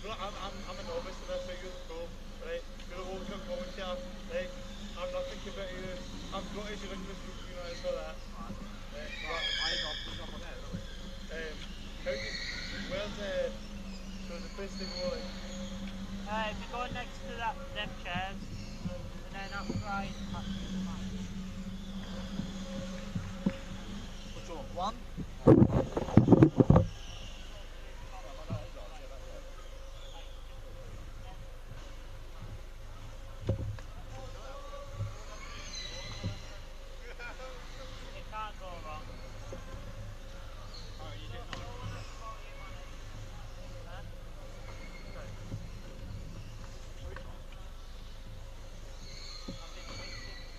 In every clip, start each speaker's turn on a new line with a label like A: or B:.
A: But I'm a novice to this, so you're cool, right? You're a local commentator, right? I'm nothing compared to you. I'm Scottish, you're English, you know, so that. Right? How do you, where's so the place to go, like?
B: If you go next to them chairs, and then after I pass you the mic.
C: Which one?
B: You can't go wrong. Huh? I've been thinking now.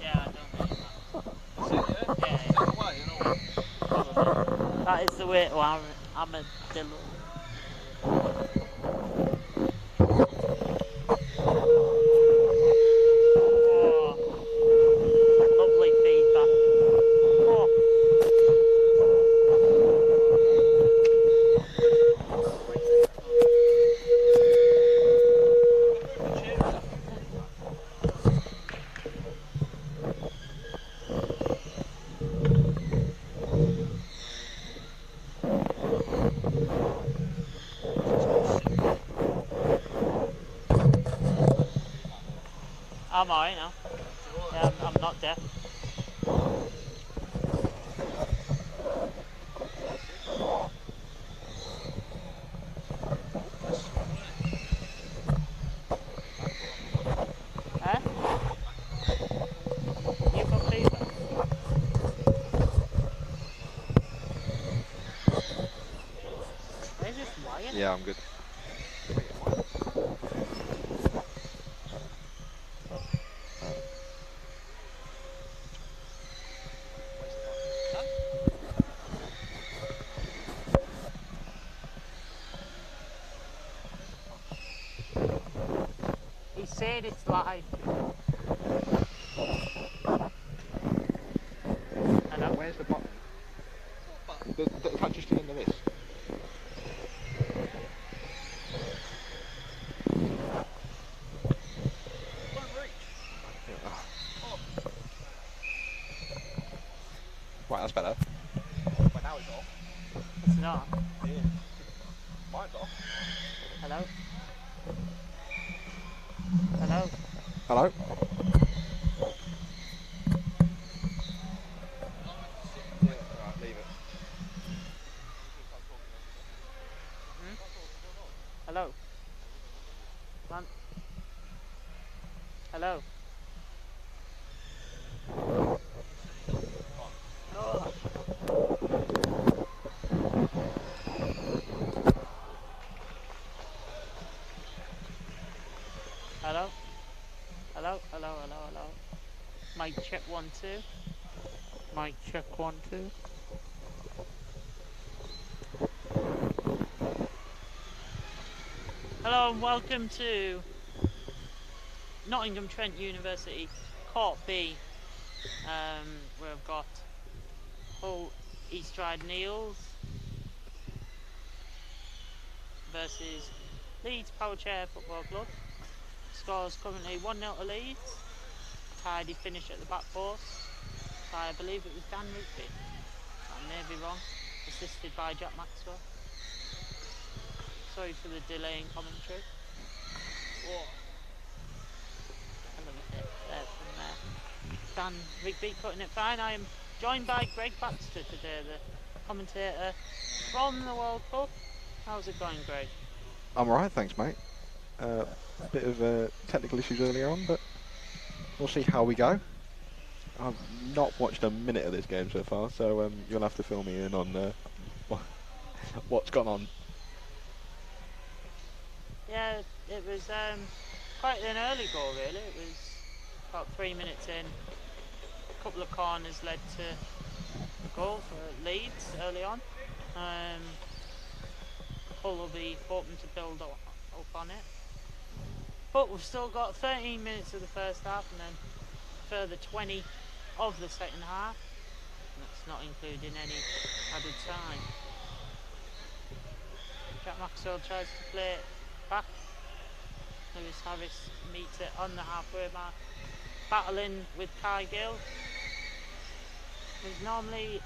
B: Yeah, I don't mind that. That is the way to armadillo. Oh, lovely feedback. Oh. I'm alright now. Yeah, I'm not deaf. Huh? You got feedback? They're just lying.
D: Yeah, I'm good.
B: He said it's live. Hello?
D: Where's the button? Does that just end the list? Right, that's better.
C: But now it's off.
B: It's not.
C: Yeah. Mine's off.
B: Hello? Hello?
D: Hello? Yeah, right, leave it.
B: Hmm? Hello? Man? Hello? Oh. Hello? Hello? Hello? Hello? Hello? Mic check 1 2. Mic check 1 2. Hello and welcome to Nottingham Trent University Court B, where I've got Hull East Ryde Neils versus Leeds Chair Football Club. Scores currently 1-0 to Leeds. Tidy finish at the back post by, I believe it was Dan Rigby. I may be wrong. Assisted by Jack Maxwell. Sorry for the delay in commentary. Whoa. Hell of a hit there from Dan Rigby cutting it fine. I am joined by Greg Baxter today, the commentator from the World Cup. How's it going, Greg?
D: I'm alright, thanks, mate. Bit of technical issues earlier on, but we'll see how we go. I've not watched a minute of this game so far, so you'll have to fill me in on what's gone on.
B: Yeah, it was quite an early goal, really. It was about 3 minutes in. A couple of corners led to a goal for Leeds early on. Hull will be hoping to build up on it. But we've still got 13 minutes of the first half and then further 20 of the second half. And that's not including any added time. Jack Maxwell tries to play it back. Lewis Harris meets it on the halfway mark, battling with Kai Gill, who's normally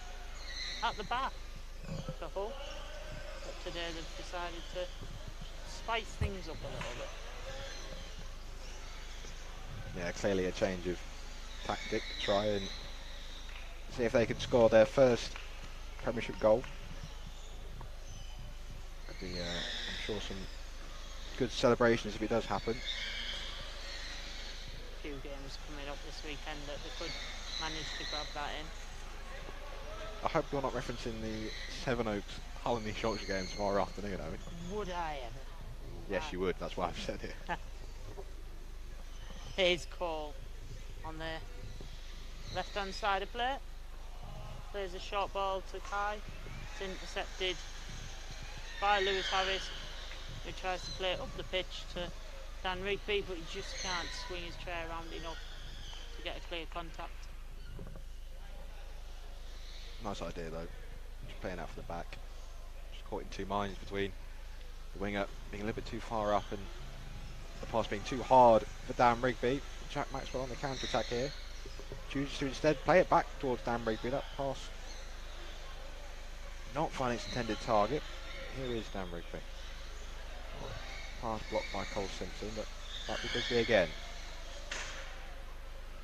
B: at the back for Hull, but today they've decided to spice things up a little bit.
D: Yeah, clearly a change of tactic to try and see if they can score their first Premiership goal. Could be, I'm sure, some good celebrations if it does happen.
B: A few games coming up this weekend that they could manage to grab that in.
D: I hope you're not referencing the Sevenoaks Hull and East Yorkshire games tomorrow afternoon, are we?
B: Would I ever?
D: Yes, you would. That's why I've said it.
B: Here's Cole on the left-hand side of play. Plays a short ball to Kai. It's intercepted by Lewis Harris, who tries to play it up the pitch to Dan Rigby, but he just can't swing his tray around enough to get a clear contact.
D: Nice idea though. Just playing out from the back. Just caught in two minds between the winger being a little bit too far up and the pass being too hard for Dan Rigby. Jack Maxwell on the counter attack here. Chooses to instead play it back towards Dan Rigby. That pass not finding its intended target. Here is Dan Rigby. Pass blocked by Cole Simpson, but back to Rigby again.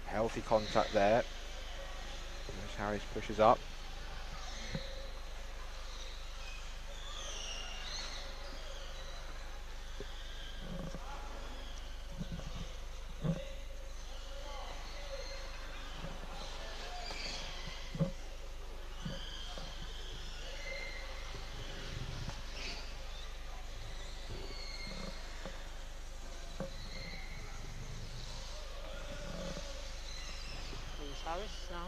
D: Healthy contact there. As Harris pushes up.
B: Harris now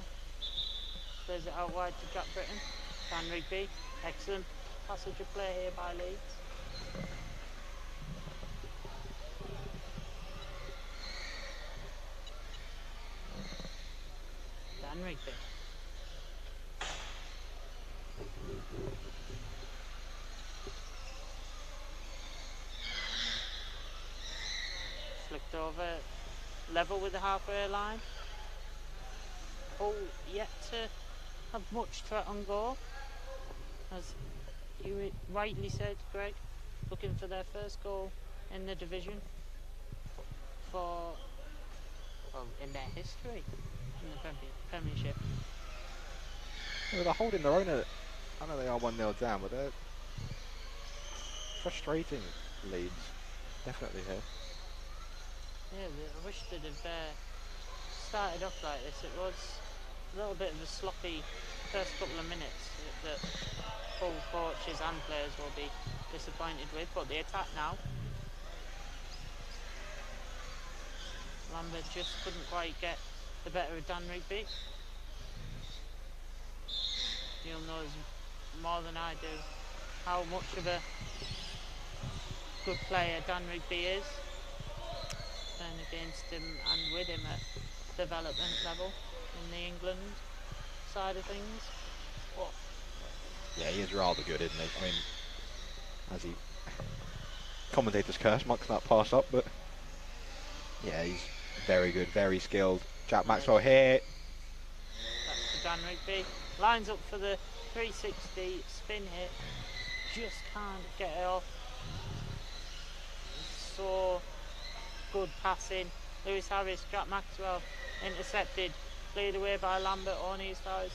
B: plays it out wide to Jack Britton. Dan Rigby, excellent passage of play here by Leeds. Dan Rigby. Flicked over, level with the halfway line. Hull yet to have much threat on goal, as you rightly said, Greg, looking for their first goal in the division for, well, in their history in the Premiership.
D: Yeah, they're holding their own. I know they are 1-0 down, but they're frustrating leads, definitely here.
B: Yeah, I wish they'd have started off like this. It was a little bit of a sloppy first couple of minutes that full coaches and players will be disappointed with, but the attack now. Lambert just couldn't quite get the better of Dan Rigby. You'll know more than I do how much of a good player Dan Rigby is, playing against him and with him at development level in the England side of things. But
D: yeah, he is rather good, isn't he? I mean, as he commentators curse, mucks that pass up, but yeah, he's very good, very skilled. Jack Maxwell here.
B: That's to Dan Rigby. Lines up for the 360 spin hit. Just can't get it off. So good passing. Lewis Harris, Jack Maxwell intercepted. Cleared away by Lambert on his toes.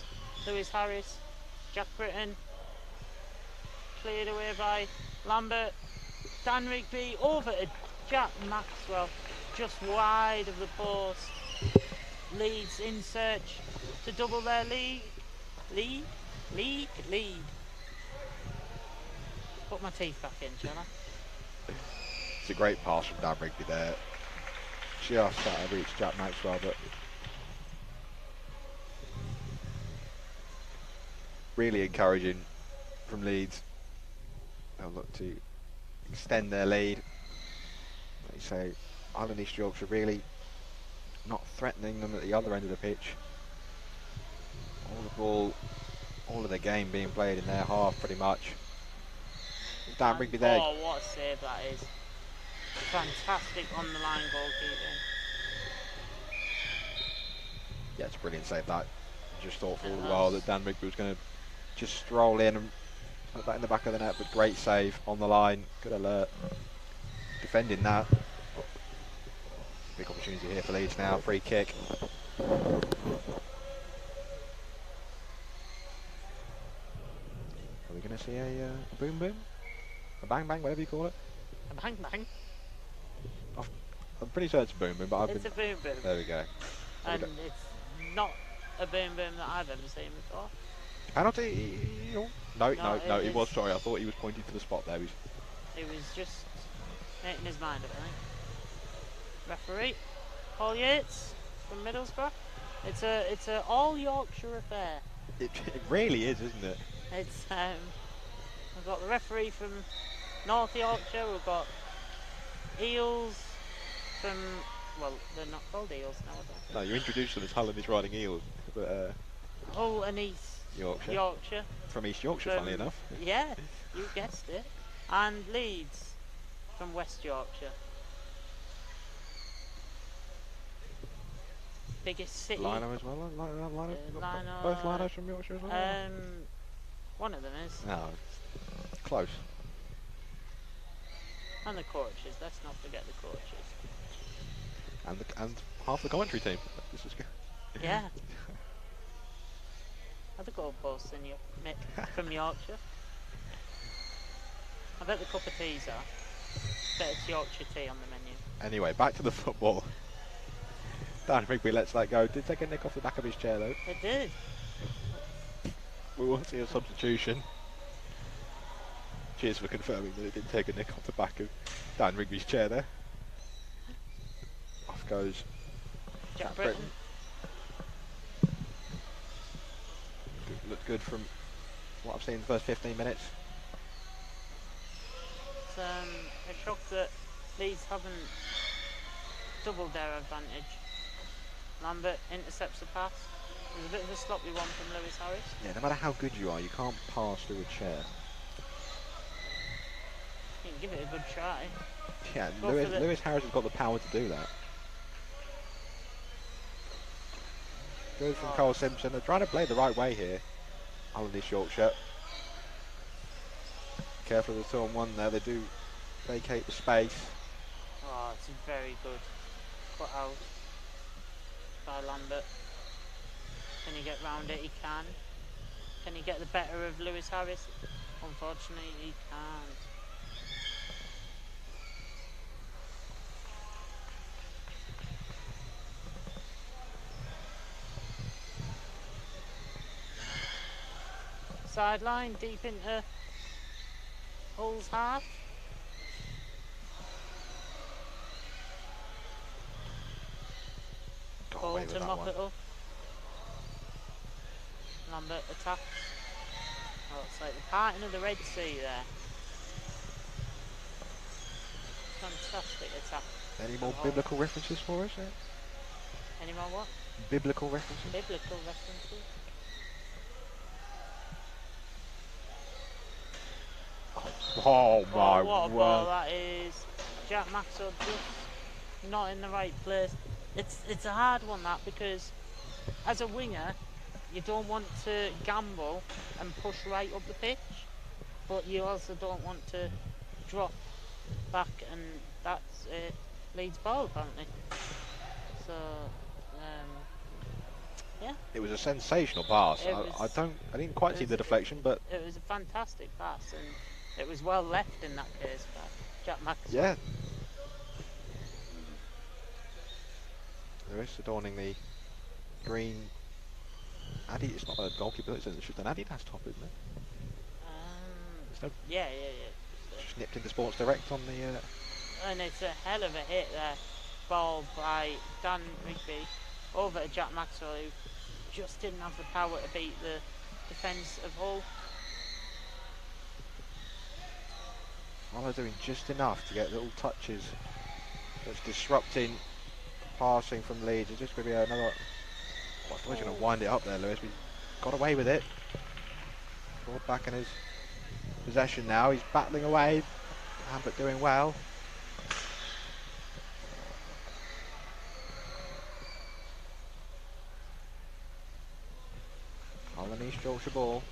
B: Lewis Harris, Jack Britton. Cleared away by Lambert. Dan Rigby over to Jack Maxwell. Just wide of the post. Leeds in search to double their lead. Lead. Put my teeth back in, shall I?
D: It's a great pass from Dan Rigby there. Just started to reach Jack Maxwell, but really encouraging from Leeds. They'll look to extend their lead. Like you say, Island East Yorkshire really not threatening them at the other end of the pitch. All the ball, all of the game being played in their half pretty much. Dan Rigby there.
B: Oh, what a save that is. Fantastic on the line goalkeeping.
D: Yeah, it's a brilliant save that. Just thought for all
B: It
D: the while
B: was.
D: that Dan Rigby was going to just stroll in and put that in the back of the net, but great save on the line. Good alert. Defending that. Big opportunity here for Leeds now. Free kick. Are we going to see a boom boom? A bang bang, whatever you call it?
B: A bang bang.
D: I'm pretty sure it's a boom boom, but
B: It's a boom boom.
D: There we go.
B: And it's not a boom boom that I've ever seen before.
D: Penalty? No,
B: it
D: he was
B: is-
D: sorry. I thought he was pointing to the spot there.
B: He was just making his mind up, I think. Referee, Paul Yates from Middlesbrough. It's a all Yorkshire affair.
D: It really is, isn't it?
B: It's we've got the referee from North Yorkshire. We've got Eels from, well, they're not called Eels now, are they?
D: No, you introduced them as Holland is riding eels, but
B: Hull and East
D: Yorkshire. From East Yorkshire, funnily
B: From-
D: enough.
B: Yeah, you guessed it. And Leeds from West Yorkshire. Biggest city.
D: Lino as well. Lino.
B: Lino,
D: Both Linos from Yorkshire as well.
B: One of them is.
D: No, close.
B: And the coaches. Let's not forget the coaches.
D: And half the commentary team. This is good.
B: Yeah. Other goalposts in from Yorkshire. I bet the cup of teas are. Bet it's Yorkshire tea on the menu.
D: Anyway, back to the football. Dan Rigby lets that go. Did take a nick off the back of his chair though.
B: It did.
D: We will see a substitution. Cheers for confirming that it didn't take a nick off the back of Dan Rigby's chair there. Off goes
B: Jack Britton.
D: Looked good from what I've seen in the first 15 minutes.
B: It's a shock that Leeds haven't doubled their advantage. Lambert intercepts the pass. There's a bit of a sloppy one from Lewis Harris.
D: Yeah, no matter how good you are, you can't pass through a chair.
B: You can give it a good try.
D: Yeah,
B: Go for the-
D: Lewis Harris has got the power to do that. Good from Cole Simpson. They're trying to play the right way here. Island East Yorkshire. Careful of the 2-on-1 there. They do vacate the space.
B: Oh, it's very good. Cut out by Lambert. Can he get round it? He can. Can he get the better of Lewis Harris? Unfortunately, he can't. Sideline, deep into Hull's half.
D: Got
B: Ball
D: away with
B: to
D: that
B: mop
D: one.
B: it up. Lambert attacks. Oh, it's like the parting of the Red Sea there. Fantastic attack.
D: Any more
B: Oh.
D: biblical references for us?
B: Any more what?
D: Biblical references?
B: Biblical references.
D: Oh my
B: Oh, what a ball
D: word.
B: that is. Jack Maxwell just not in the right place. It's a hard one that, because as a winger you don't want to gamble and push right up the pitch, but you also don't want to drop back, and that's Leeds ball apparently. So yeah,
D: It was a sensational pass.
B: It
D: I
B: was-
D: didn't quite see the deflection, but
B: it was a fantastic pass, and it was well left in that case by Jack Maxwell.
D: yeah. Lewis adorning the green Addy. It's not a goalkeeper, it's just an Adidas top, isn't it? It's no,
B: Yeah.
D: just nipped into Sports Direct on the.
B: And it's a hell of a hit there. Ball by Dan Rigby over to Jack Maxwell, who just didn't have the power to beat the defence of Hull.
D: Well, they're doing just enough to get little touches That's disrupting passing from Leeds. Is this going to be another... Oh, I thought he was going to wind it up there, Lewis. We got away with it. Ball back in his possession now. He's battling away, but doing well. Holland East Yorkshire ball.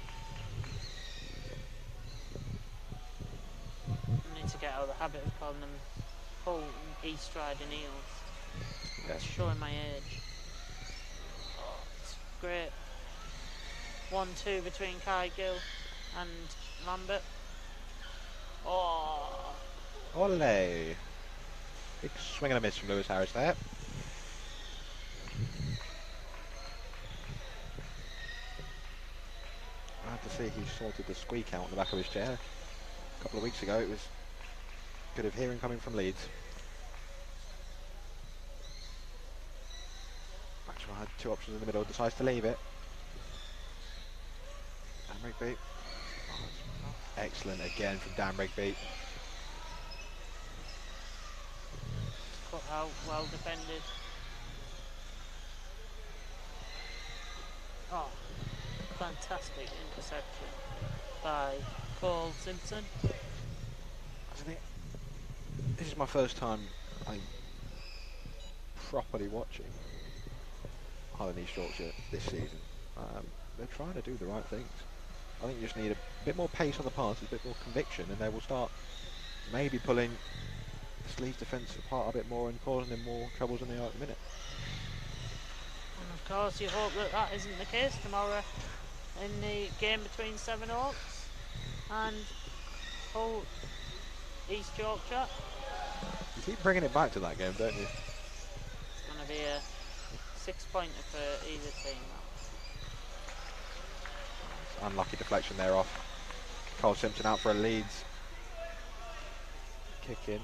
B: I need to get out of the habit of calling them Hull East Riding Eels.
D: Yes.
B: It's showing my age. Oh, it's great. 1-2 between Kai Gill and Lambert. Oh,
D: Ole. Big swing and a miss from Lewis Harris there. I have to see he sorted the squeak out on the back of his chair. A couple of weeks ago it was good of hearing coming from Leeds. Maxwell had two options in the middle, decides to leave it. Dan Rigby. Oh, excellent again from Dan Rigby.
B: cut out, well defended. Oh, fantastic interception by Paul Simpson.
D: This is my first time I'm properly watching Highland East Yorkshire this season. They're trying to do the right things. I think you just need a bit more pace on the passes, a bit more conviction, and they will start maybe pulling the Leeds defence apart a bit more and causing them more troubles than they are at the minute.
B: And of course you hope that that isn't the case tomorrow in the game between Seven Oaks and Hull East Yorkshire.
D: You keep bringing it back to that game, don't you?
B: It's going to be a 6-pointer for either team.
D: Unlucky deflection there off. Cole Simpson out for a Leeds kick in.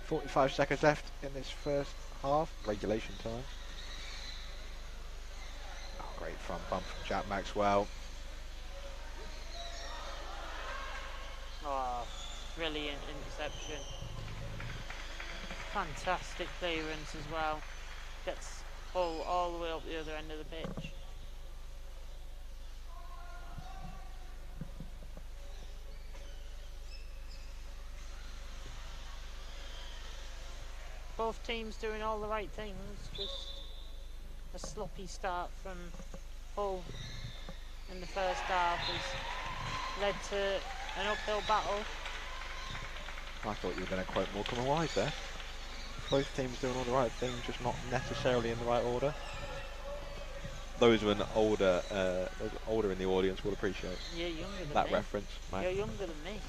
D: 45 seconds left in this first half, regulation time. Oh, great front bump from Jack Maxwell.
B: Oh, brilliant interception. Fantastic clearance as well. Gets Hull all the way up the other end of the pitch. Both teams doing all the right things, just a sloppy start from Hull in the first half has led to an uphill battle.
D: I thought you were going to quote Morecambe and Wise there. Both teams doing all the right things, just not necessarily in the right order. Those with an older in the audience will appreciate
B: You're younger than
D: that
B: me.
D: reference. Mate.
B: You're younger than me.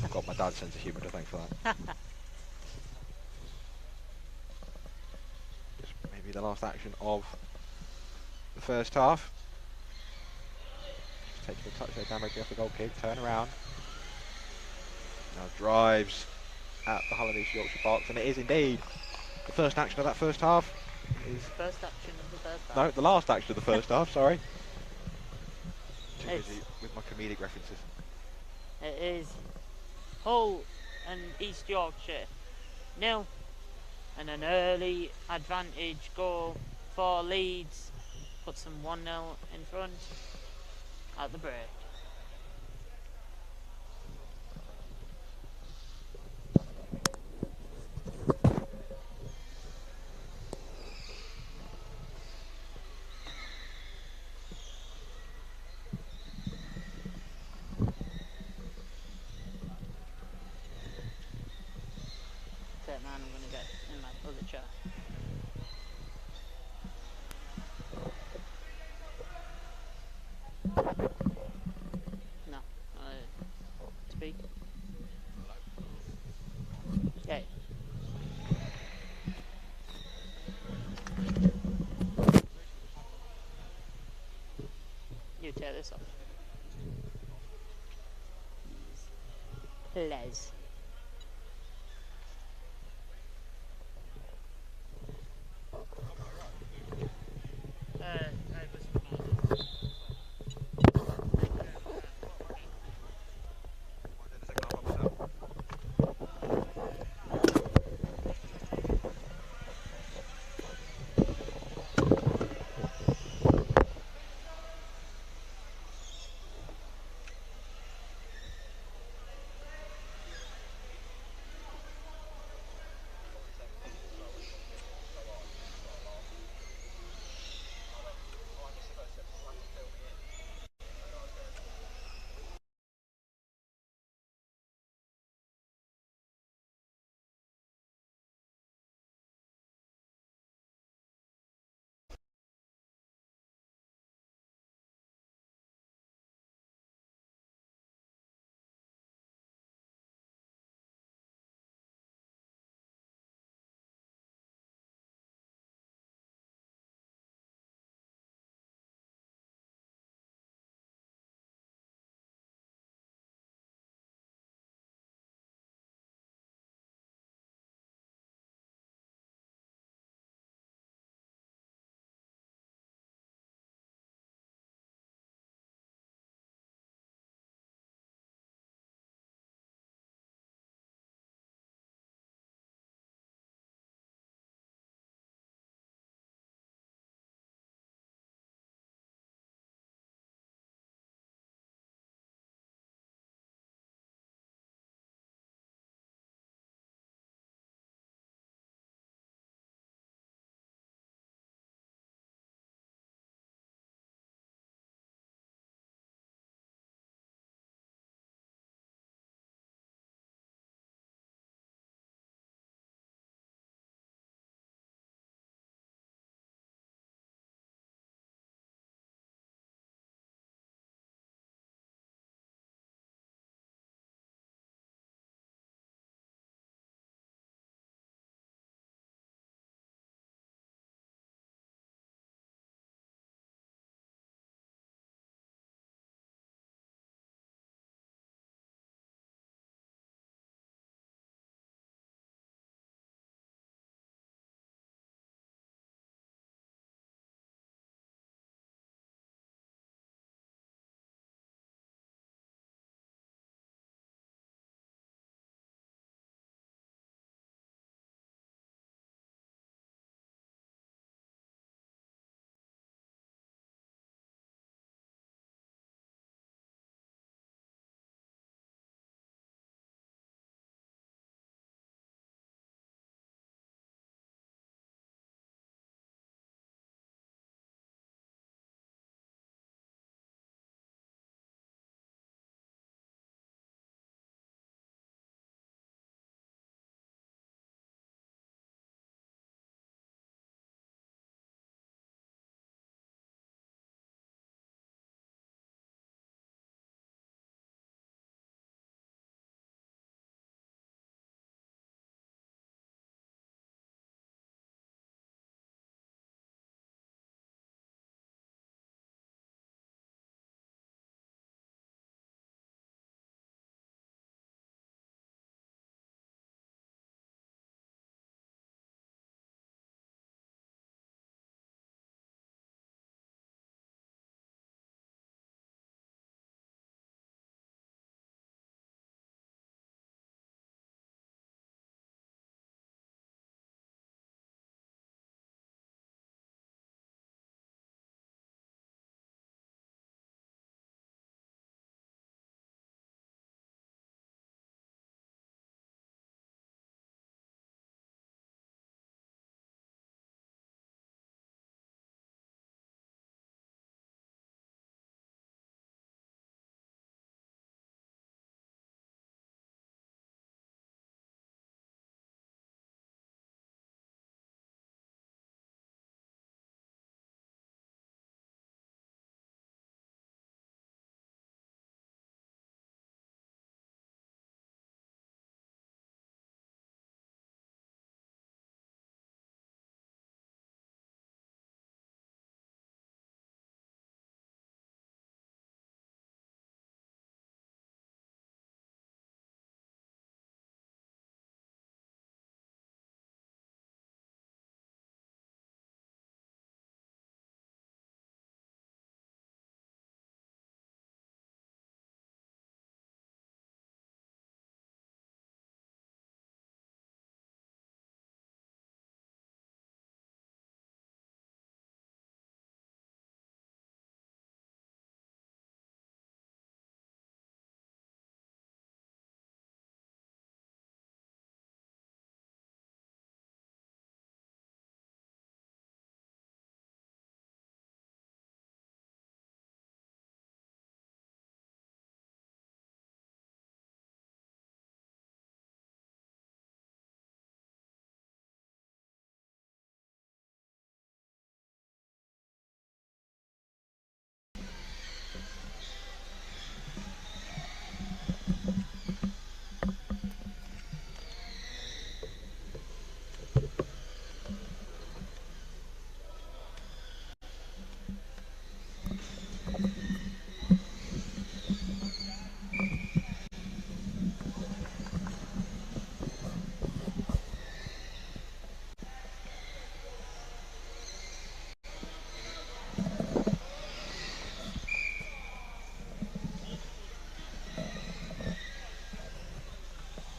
D: I've got my dad's sense of humour to thank for that. Just maybe the last action of the first half. Just taking a touch there, Dan Rigby off the goal kick, turn around. Now drives at the Hull East Yorkshire box, and it is indeed the first action of that first half.
B: First action of the first half.
D: No, the last action of the first half, sorry. Too
B: It's-
D: busy with my comedic references.
B: It is Hull and East Yorkshire 0, and an early advantage goal for Leeds puts them 1-0 in front at the break. That man, I'm going to get in my other chair. No, speak. Yeah. You tear this off. Les.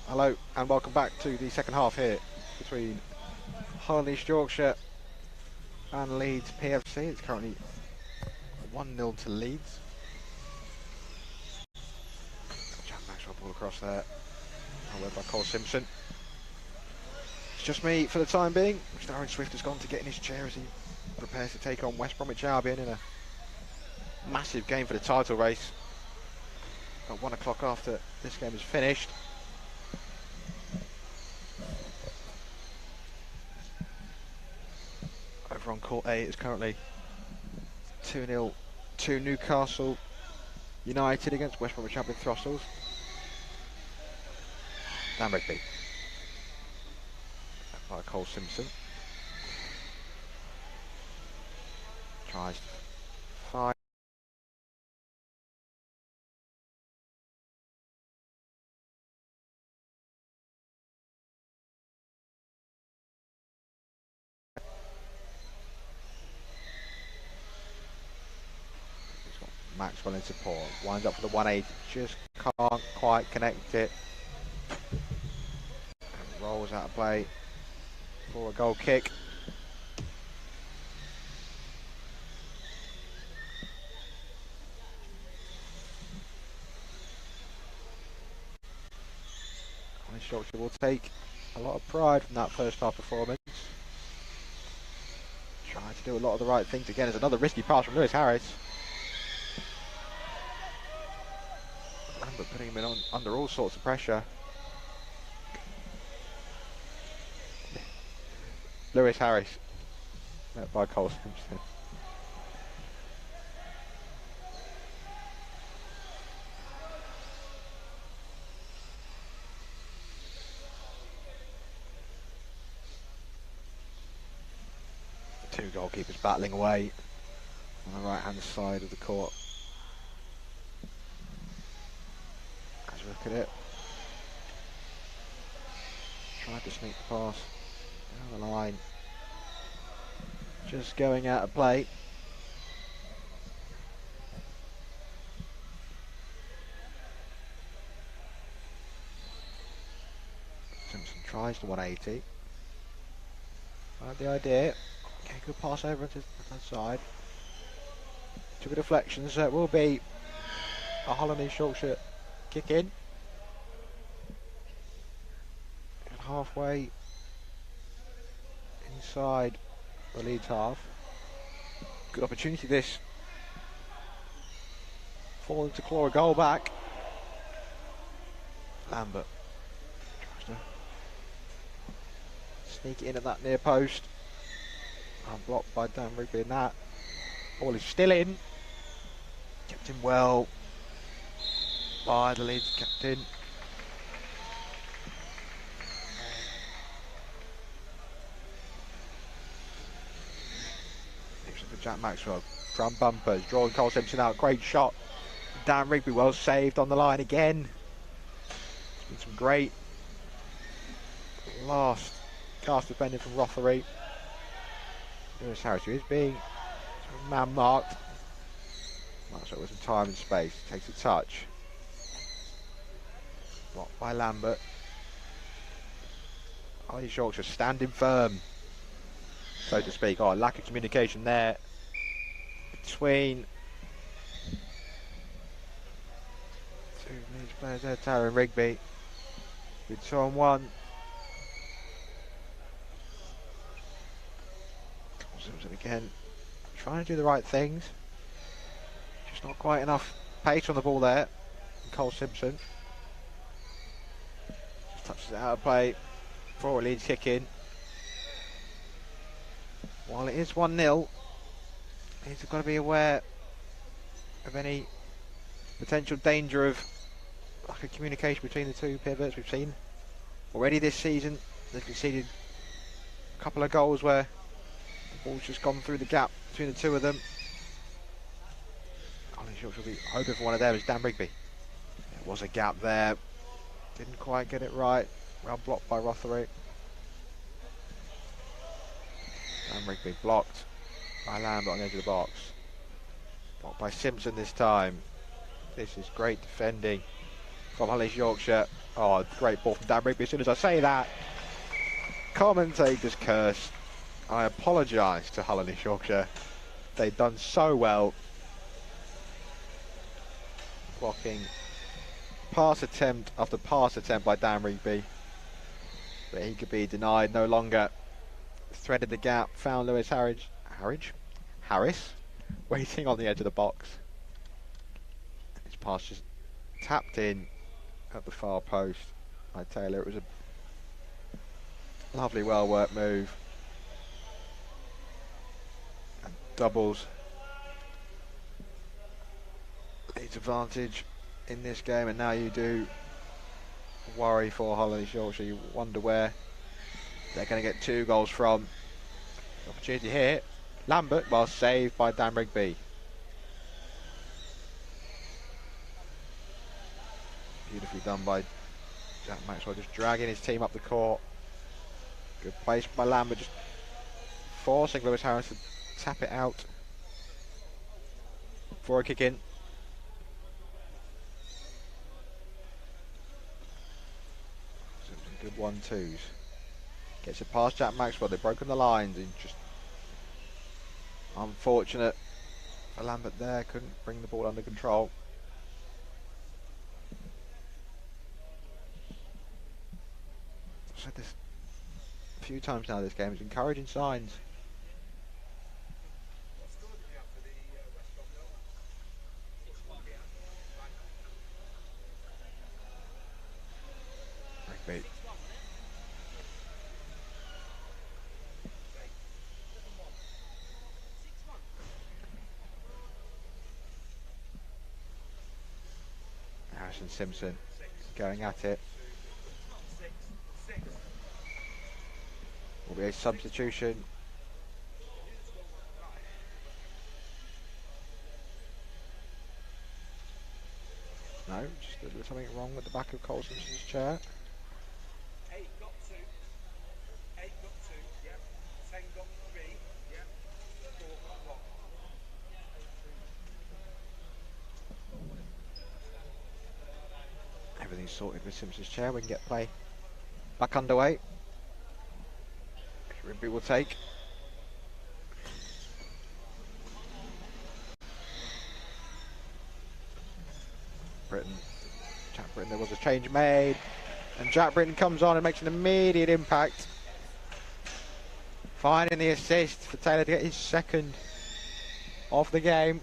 D: Hello and welcome back to the second half here between Leeds Yorkshire and Leeds PFC. It's currently 1-0 to Leeds. Jack Maxwell ball across there. Led by Cole Simpson. It's just me for the time being. Darren Swift has gone to get in his chair as he prepares to take on West Bromwich Albion in a massive game for the title race. At 1 o'clock after this game is finished. Over on court A, it's currently 2-0 to Newcastle United against West Bromwich Albion Throstles. Dan Rigby by Cole Simpson. Tries to find. Maxwell in support, winds up for the 180, just can't quite connect it. And rolls out of play for a goal kick. Yorkshire will take a lot of pride from that first half performance. Trying to do a lot of the right things again. There's another risky pass from Lewis Harris. Lambert putting him in under all sorts of pressure. Lewis Harris met by Cole Simpson. Two goalkeepers battling away on the right hand side of the court. Let's look at it. Tried to sneak the pass down the line. Just going out of play. Simpson tries the 180. Like the idea. Okay, good pass over to the side. Took a deflection, so it will be a Holland Yorkshire kick in. And halfway inside the Leeds half. Good opportunity this. Falling to claw a goal back. Lambert tries to sneak it in at that near post. And blocked by Dan Rigby in that. Ball is still in. Kept in well by the Leeds captain. For Jack Maxwell. From bumpers. Drawing Cole Simpson out. Great shot. Dan Rigby well saved on the line again. It's been some great last cast defending from Rothery. Lewis Harris, who is being man marked. Maxwell with some time and space. Takes a touch. Blocked by Lambert. Leeds Yorkshire standing firm, so to speak. Oh, lack of communication there between two Leeds players there, Tara and Rigby. Good 2-on-1. Simpson again, trying to do the right things. Just not quite enough pace on the ball there. And Cole Simpson just touches it out of play for a Leeds kick in. While it is 1-0, Leeds have got to be aware of any potential danger of lack of communication between the two pivots. We've seen already this season they've conceded a couple of goals where the ball's just gone through the gap between the two of them. Leeds Yorkshire will be hoping for one of them is Dan Rigby. There was a gap there. Didn't quite get it right. Well blocked by Rothery. Dan Rigby blocked by Lambert on the edge of the box. Blocked by Simpson this time. This is great defending from Leeds Yorkshire. Oh, great ball from Dan Rigby. As soon as I say that, commentators curse. I apologise to Hull and East Yorkshire. They've done so well. Blocking pass attempt after pass attempt by Dan Rigby. But he could be denied no longer. Threaded the gap, found Lewis Harris waiting on the edge of the box. His pass just tapped in at the far post by Taylor. It was a lovely, well worked move. And doubles Leeds advantage in this game, and now you do worry for Hull and East Yorkshire. You wonder where they're going to get 2 goals from. Opportunity here. Lambert, well saved by Dan Rigby. Beautifully done by Jack Maxwell, just dragging his team up the court. Good place by Lambert, just forcing Lewis Harris to tap it out for a kick in. Some good 1-2s. Gets it past Jack Maxwell. They've broken the lines. And just unfortunate for Lambert there. Couldn't bring the ball under control. I've said this a few times now. This game is encouraging signs. Rigby. Harrison Simpson going at it. Will be a substitution. No, just there's something wrong with the back of Cole Simpson's chair.
C: 8 got 2. 8 got 2. Yep. 10 got 3. Yep. 4 got 1.
D: Everything's sorted with Simpson's chair. We can get play back underway. Rigby will take. Jack Britton, there was a change made, and Jack Britton comes on and makes an immediate impact, finding the assist for Taylor to get his second of the game.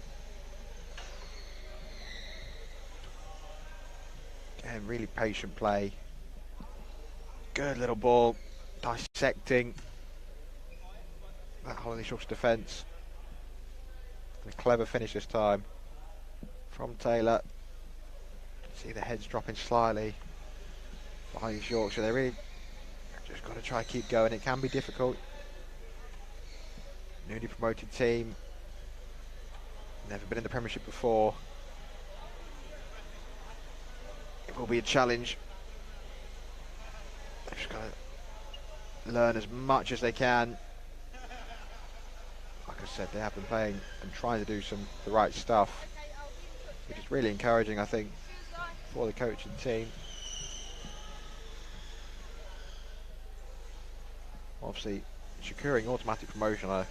D: And really patient play. Good little ball, dissecting that Hull and East Yorkshire defence. And a clever finish this time from Taylor. See the heads dropping slightly for East Yorkshire. They really just got to try and keep going. It can be difficult. Newly promoted team, never been in the Premiership before. It will be a challenge. They've just got to learn as much as they can. Like I said, they have been playing and trying to do the right stuff, which is really encouraging, I think, for the coach and team. Obviously, securing automatic promotion on a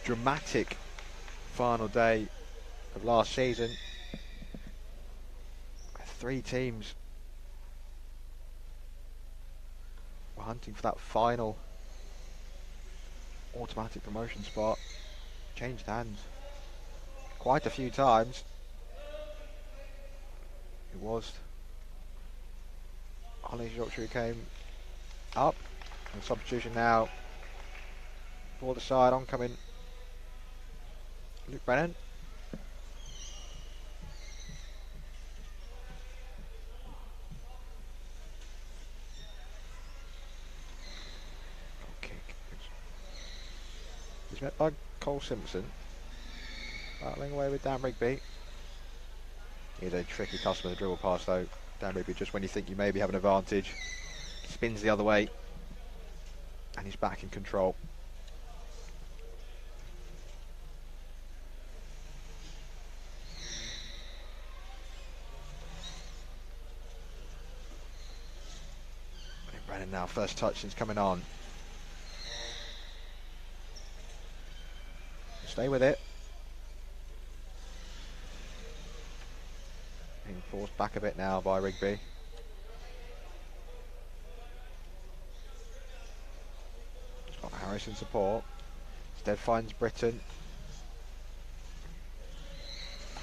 D: dramatic final day of last season. 3 teams were hunting for that final automatic promotion spot. Changed hands quite a few times. It was Hull and East Yorkshire who came up, and substitution now for the side. Oncoming Luke Brennan. He's met by Cole Simpson, battling away with Dan Rigby. He's a tricky customer to dribble past though. Dan Rigby, just when you think you maybe have an advantage, spins the other way, and he's back in control. Now first touch since coming on. Stay with it. Being forced back a bit now by Rigby. Got Harris in support. Instead finds Britton.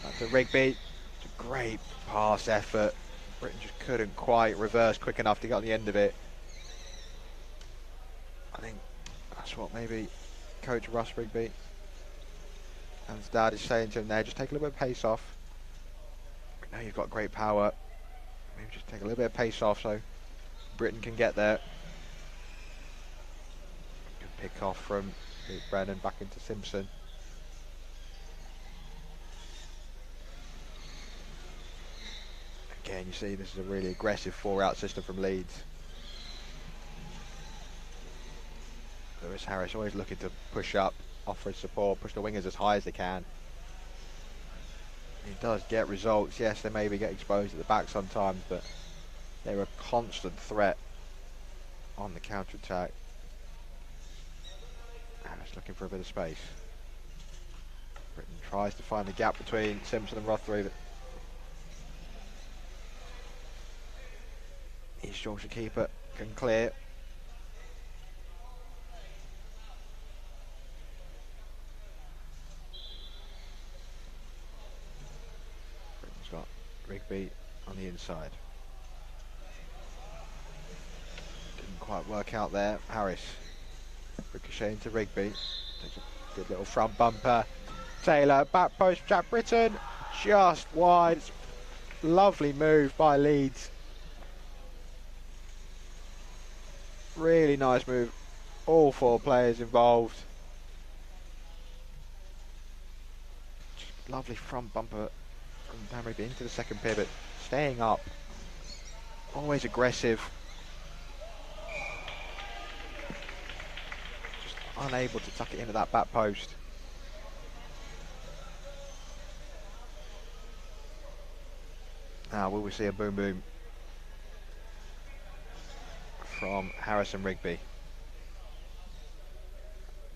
D: Back to Rigby. It's a great pass effort. Britton just couldn't quite reverse quick enough to get on the end of it. I think that's what maybe Coach Russ Rigby and his dad is saying to him there. Just take a little bit of pace off. We know you've got great power. Maybe just take a little bit of pace off so Britton can get there. Good pick off from Brennan back into Simpson. Again, you see this is a really aggressive 4-out system from Leeds. Lewis Harris always looking to push up, offer his support, push the wingers as high as they can. He does get results. Yes, they maybe get exposed at the back sometimes, but they're a constant threat on the counter-attack. Harris looking for a bit of space. Britton tries to find the gap between Simpson and Rothery, but East Yorkshire keeper can clear. Britton's got Rigby on the inside. Didn't quite work out there. Harris ricocheting to Rigby. Takes a good little front bumper. Taylor, back post, Jack Britton. Just wide. Lovely move by Leeds. Really nice move. All 4 players involved. Just lovely front bumper from Dan Rigby into the second pivot. Staying up. Always aggressive. Just unable to tuck it into that back post. Now will we see a boom boom from Harris and Rigby?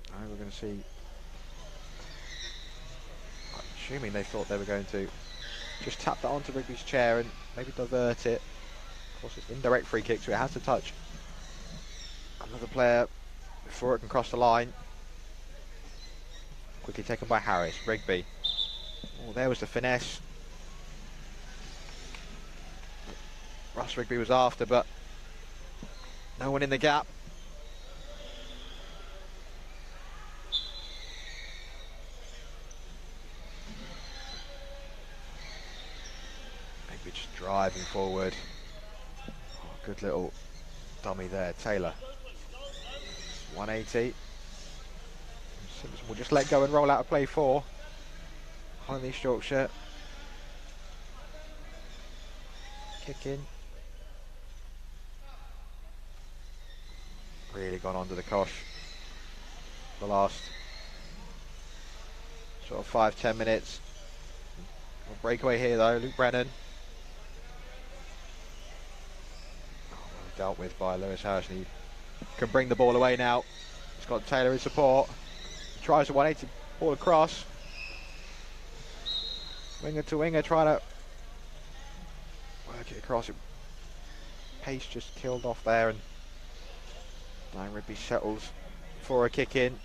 D: Now we're going to see, I'm assuming they thought they were going to just tap that onto Rigby's chair and maybe divert it. Of course it's indirect free kick, so it has to touch another player before it can cross the line. Quickly taken by Harris. Rigby. Oh, there was the finesse. Russ Rigby was after, but no one in the gap. Maybe just driving forward. Oh, good little dummy there, Taylor. 180. Simpson will just let go and roll out of play 4. On East Yorkshire. Kick in. Really gone onto the cosh the last sort of 5-10 minutes. A breakaway here though, Luke Brennan. Oh, well dealt with by Lewis Harris, and he can bring the ball away now. He's got Taylor in support. He tries a 180 ball across. Winger to winger, trying to work it across. Pace just killed off there, and Dan Rigby settles for a kick in.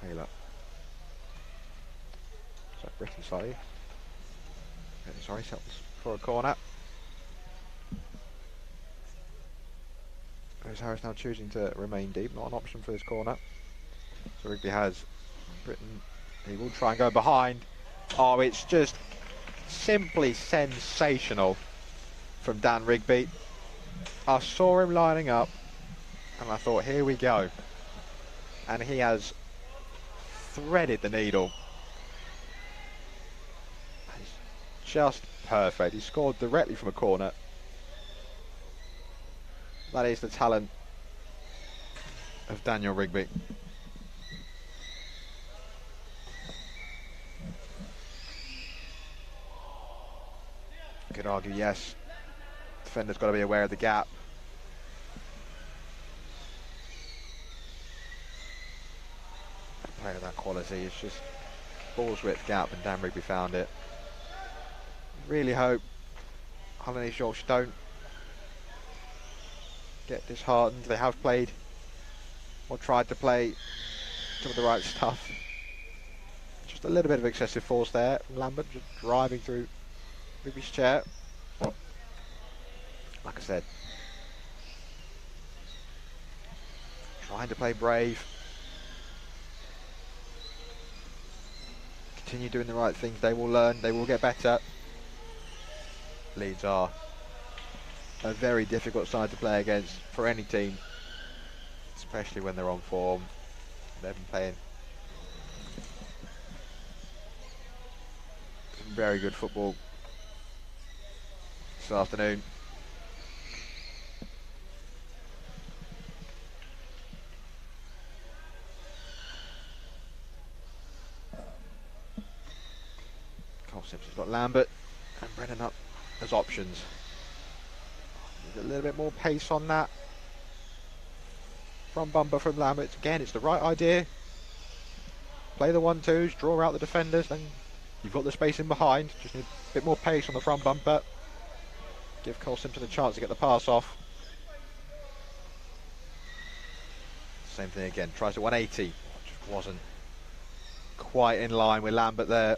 D: Taylor. So Britton sorry, settles for a corner. Lewis Harris now choosing to remain deep, not an option for this corner. So Rigby has Britton. He will try and go behind. Oh, it's just simply sensational from Dan Rigby. I saw him lining up and I thought, here we go. And he has threaded the needle. He's just perfect. He scored directly from a corner. That is the talent of Daniel Rigby. Could argue yes. Defender's got to be aware of the gap. A player of that quality, it's just ball's width gap, and Dan Rigby found it. Really hope Hull and East Yorkshire don't get disheartened. They have played or tried to play some of the right stuff. Just a little bit of excessive force there. Lambert just driving through Rigby's chair. Like I said, trying to play brave. Continue doing the right things. They will learn. They will get better. Leeds are a very difficult side to play against for any team, especially when they're on form. They've been playing some very good football this afternoon. Cole Simpson's got Lambert and Brennan up as options. There's a little bit more pace on that. Front bumper from Lambert. Again, it's the right idea. Play the 1-2s, draw out the defenders, then you've got the space in behind. Just need a bit more pace on the front bumper. Give Cole Simpson a chance to get the pass off. Same thing again. Tries a 180. Just wasn't quite in line with Lambert there.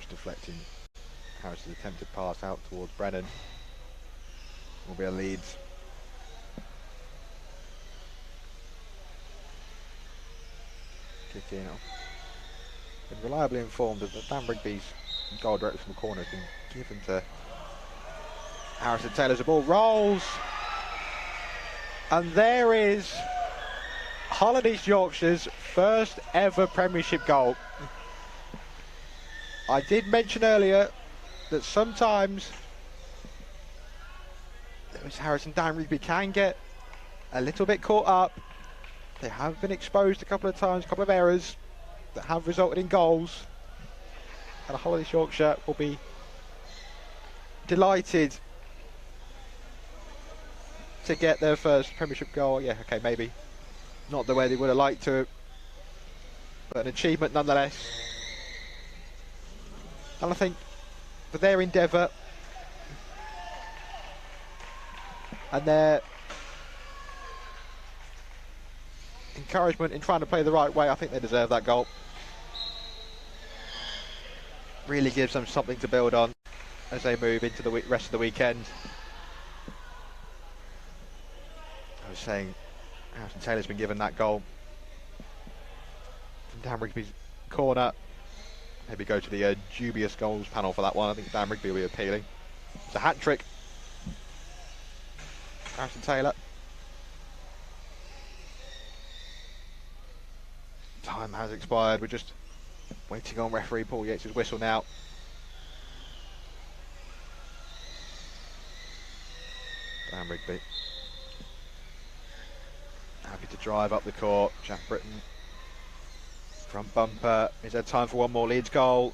D: Deflecting Harris's attempted pass out towards Brennan. Will be a Leeds. Kick in. Been reliably informed that Dan Rigby's goal directly from the corner has been given to Harrison Taylor as the ball rolls. And there is Hull and East Yorkshire's first ever Premiership goal. I did mention earlier that sometimes Lewis Harris and Dan Rigby can get a little bit caught up. They have been exposed a couple of times, a couple of errors that have resulted in goals. And Hull and East Yorkshire will be delighted to get their first Premiership goal. Yeah, okay, maybe not the way they would have liked to, but an achievement nonetheless. And I think for their endeavour and their encouragement in trying to play the right way, I think they deserve that goal. Really gives them something to build on as they move into the rest of the weekend. I was saying, Harrison Taylor's been given that goal from Dan Rigby's corner. Maybe go to the dubious goals panel for that one. I think Dan Rigby will be appealing. It's a hat-trick. Harrison Taylor. Time has expired. We're just waiting on referee Paul Yates' whistle now. Dan Rigby. Happy to drive up the court. Jack Britton. Front bumper. Is there time for one more Leeds goal?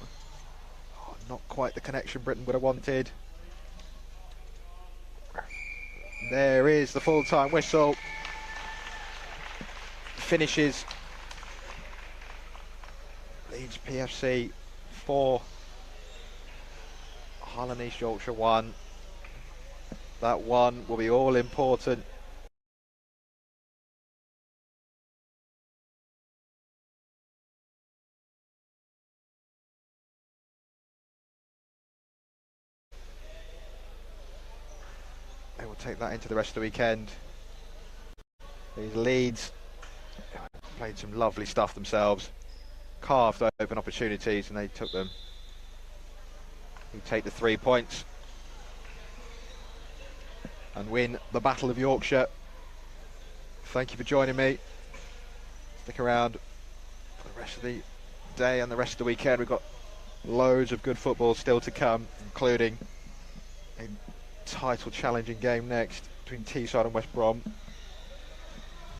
D: Oh, not quite the connection Britain would have wanted. There is the full-time whistle. Finishes Leeds PFC 4. Hull and East Yorkshire 1. That one will be all important. They will take that into the rest of the weekend. These Leeds played some lovely stuff themselves, carved open opportunities, and they took them. who take the 3 points and win the Battle of Yorkshire. Thank you for joining me. Stick around for the rest of the day and the rest of the weekend. We've got loads of good football still to come, including a title challenging game next between Teesside and West Brom.